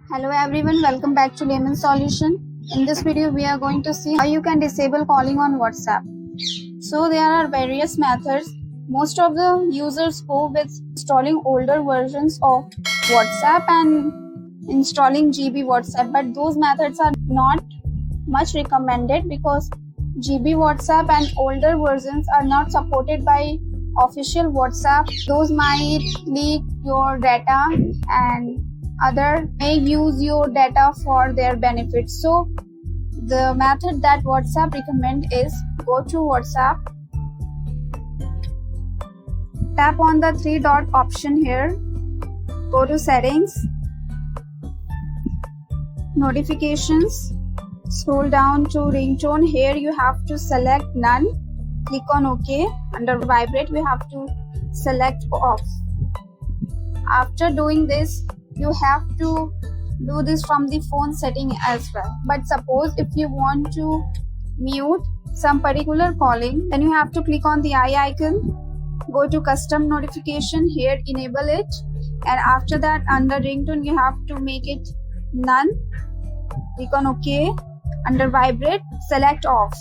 Hello everyone, welcome back to Layman Solution. In this video, we are going to see how you can disable calling on WhatsApp. So there are various methods. Most of the users go with installing older versions of WhatsApp and installing GB WhatsApp, but those methods are not much recommended because GB WhatsApp and older versions are not supported by official WhatsApp. Those might leak your data and other may use your data for their benefit. So the method that WhatsApp recommend is go to WhatsApp, tap on the three dot option here, go to settings, notifications, scroll down to ringtone. Here you have to select none, click on OK. Under vibrate we have to select off. After doing this, you have to do this from the phone setting as well. But suppose if you want to mute some particular calling, then you have to click on the eye icon, go to custom notification, here enable it, and after that under ringtone you have to make it none, click on OK. Under vibrate, select off.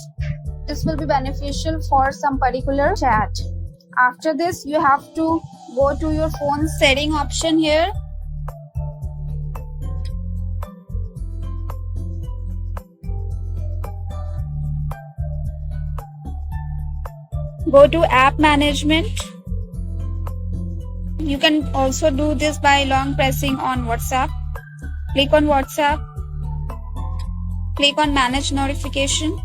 This will be beneficial for some particular chat. After this, you have to go to your phone setting option here. Go to app management. You can also do this by long pressing on WhatsApp. Click on WhatsApp. Click on manage notification.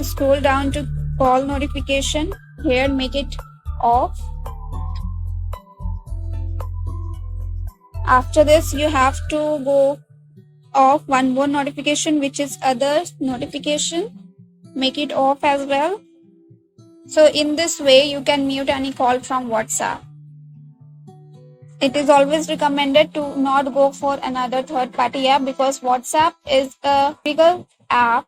Scroll down to call notification. Here make it off. After this, you have to go off one more notification, which is other notification. Make it off as well. So in this way, you can mute any call from WhatsApp. It is always recommended to not go for another third-party app because WhatsApp is a legal app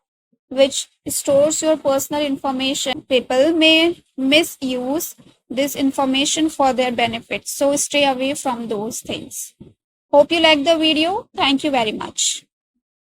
which stores your personal information. People may misuse this information for their benefit. So stay away from those things. Hope you like the video. Thank you very much.